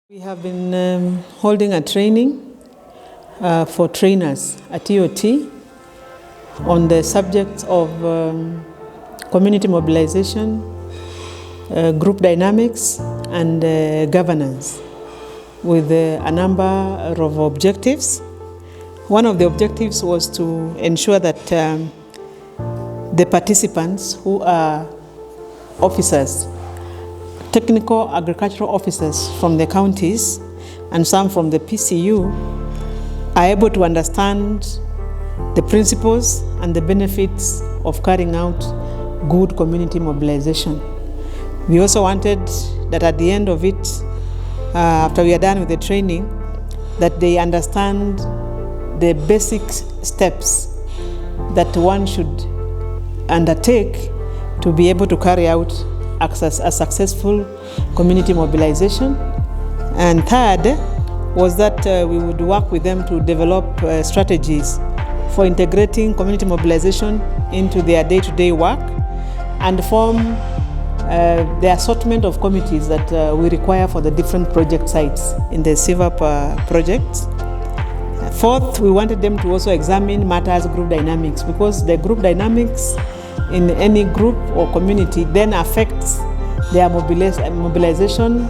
We have been holding a training for trainers at TOT on the subjects of community mobilization, group dynamics, and governance with a number of objectives. One of the objectives was to ensure that the participants, who are officers, technical agricultural officers from the counties and some from the PCU, are able to understand the principles and the benefits of carrying out good community mobilization. We also wanted that at the end of it, after we are done with the training, that they understand the basic steps that one should undertake to be able to carry out a successful community mobilization. And third was that we would work with them to develop strategies for integrating community mobilization into their day-to-day work and form the assortment of committees that we require for the different project sites in the SIVAP projects. Fourth, we wanted them to also examine matters group dynamics, because the group dynamics in any group or community then affects their mobilization,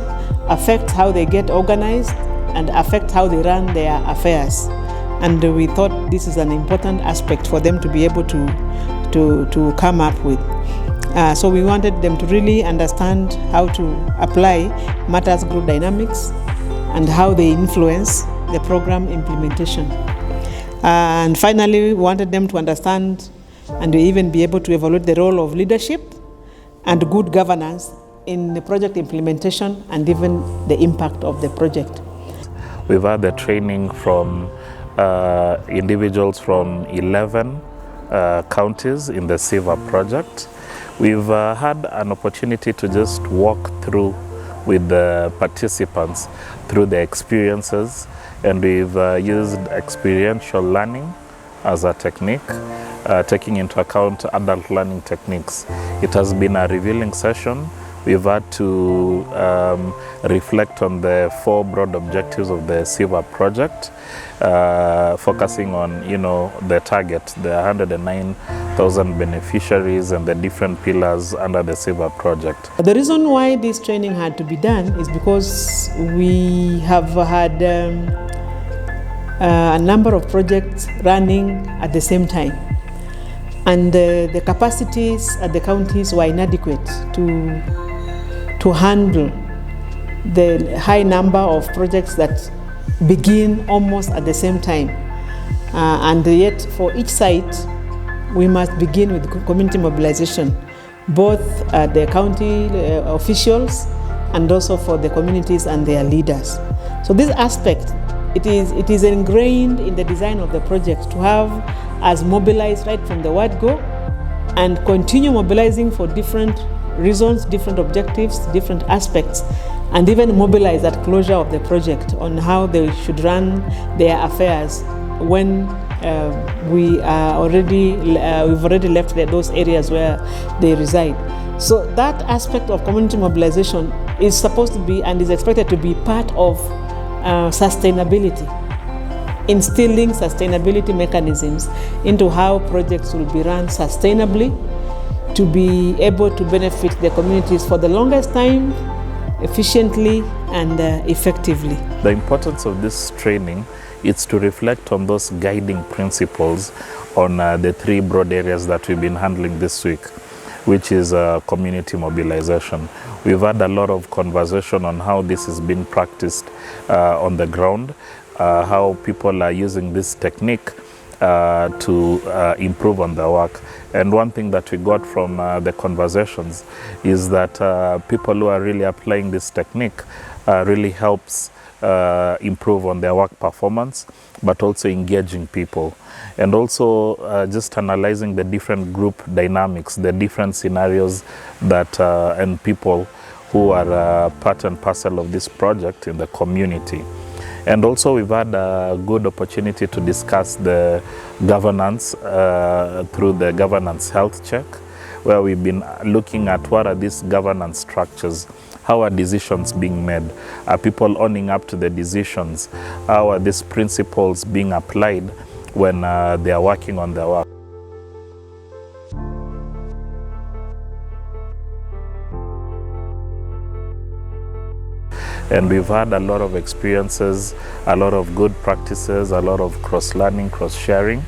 affects how they get organized, and affects how they run their affairs. And we thought this is an important aspect for them to be able to come up with. So we wanted them to really understand how to apply matters group dynamics and how they influence the program implementation. And finally, we wanted them to understand and even be able to evaluate the role of leadership and good governance in the project implementation and even the impact of the project. We've had the training from individuals from 11 counties in the SIVAP project. We've had an opportunity to just walk through with the participants through the experiences, and we've used experiential learning as a technique, taking into account adult learning techniques. It has been a revealing session. We've had to reflect on the 4 broad objectives of the SIVAP project, focusing on, the target, the 109,000 beneficiaries and the different pillars under the SIVAP project. The reason why this training had to be done is because we have had a number of projects running at the same time, and the capacities at the counties were inadequate to handle the high number of projects that begin almost at the same time. And yet for each site, we must begin with community mobilization, both at the county officials and also for the communities and their leaders. So this aspect, it is ingrained in the design of the project to have us mobilize right from the word go and continue mobilizing for different reasons, different objectives, different aspects, and even mobilize at closure of the project on how they should run their affairs when we've already left those areas where they reside. So that aspect of community mobilization is supposed to be and is expected to be part of sustainability, instilling sustainability mechanisms into how projects will be run sustainably to be able to benefit the communities for the longest time, efficiently and effectively. The importance of this training is to reflect on those guiding principles on the 3 broad areas that we've been handling this week, which is community mobilization. We've had a lot of conversation on how this is being practiced on the ground, how people are using this technique to improve on their work. And one thing that we got from the conversations is that people who are really applying this technique really helps improve on their work performance, but also engaging people. And also just analyzing the different group dynamics, the different scenarios that and people who are part and parcel of this project in the community. And also we've had a good opportunity to discuss the governance through the governance health check, where we've been looking at what are these governance structures, How are decisions being made? Are people owning up to the decisions? How are these principles being applied when they are working on their work? And we've had a lot of experiences, a lot of good practices, a lot of cross-learning, cross-sharing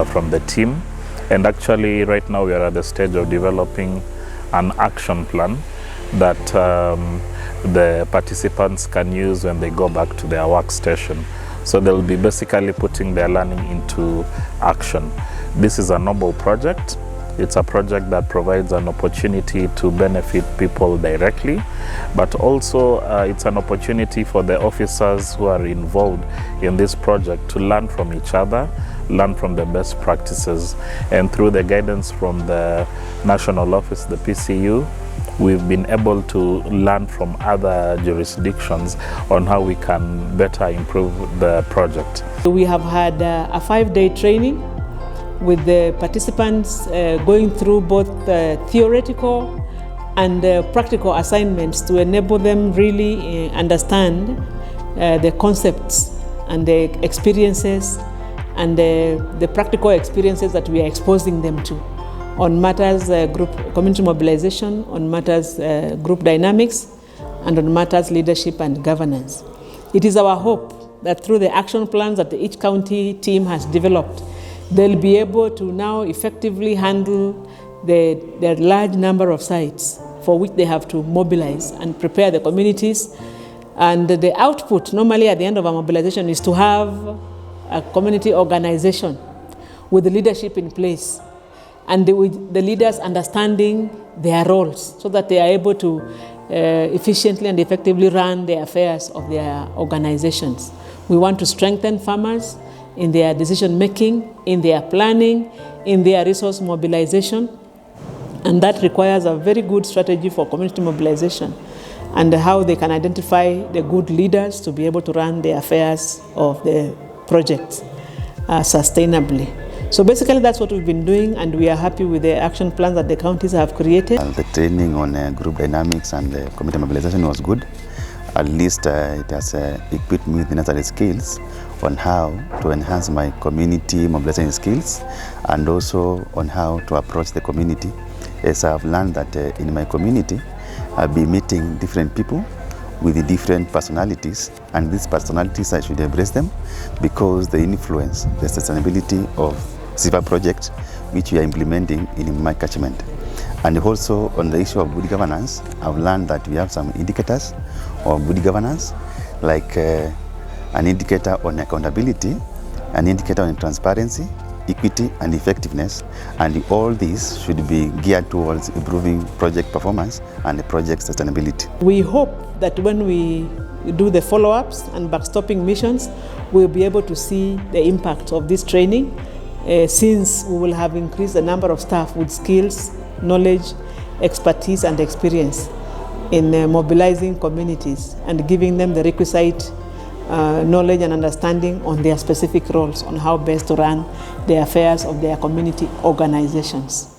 from the team. And actually right now we are at the stage of developing an action plan that the participants can use when they go back to their workstation. So they'll be basically putting their learning into action. This is a noble project. It's a project that provides an opportunity to benefit people directly, but also it's an opportunity for the officers who are involved in this project to learn from each other, learn from the best practices. And through the guidance from the national office, the PCU, we've been able to learn from other jurisdictions on how we can better improve the project. We have had a 5-day training with the participants going through both theoretical and practical assignments to enable them really understand the concepts and the experiences and the practical experiences that we are exposing them to on matters group community mobilization, on matters group dynamics, and on matters leadership and governance. It is our hope that through the action plans that each county team has developed, they'll be able to now effectively handle the large number of sites for which they have to mobilize and prepare the communities. And the output normally at the end of a mobilization is to have a community organization with the leadership in place and with the leaders understanding their roles so that they are able to efficiently and effectively run the affairs of their organizations. We want to strengthen farmers in their decision making, in their planning, in their resource mobilization, and that requires a very good strategy for community mobilization and how they can identify the good leaders to be able to run the affairs of the projects sustainably. So basically that's what we've been doing, and we are happy with the action plans that the counties have created. The training on group dynamics and community mobilization was good. At least it has equipped me with the necessary skills on how to enhance my community mobilization skills and also on how to approach the community. As I've learned that in my community, I'll be meeting different people with different personalities, and these personalities I should embrace them because they influence the sustainability of SIVAP project which we are implementing in my catchment. And also on the issue of good governance, I've learned that we have some indicators of good governance, like an indicator on accountability, an indicator on transparency, equity and effectiveness, and all these should be geared towards improving project performance and project sustainability. We hope that when we do the follow-ups and backstopping missions, we'll be able to see the impact of this training since we will have increased the number of staff with skills, knowledge, expertise and experience in mobilizing communities and giving them the requisite knowledge and understanding on their specific roles on how best to run the affairs of their community organizations.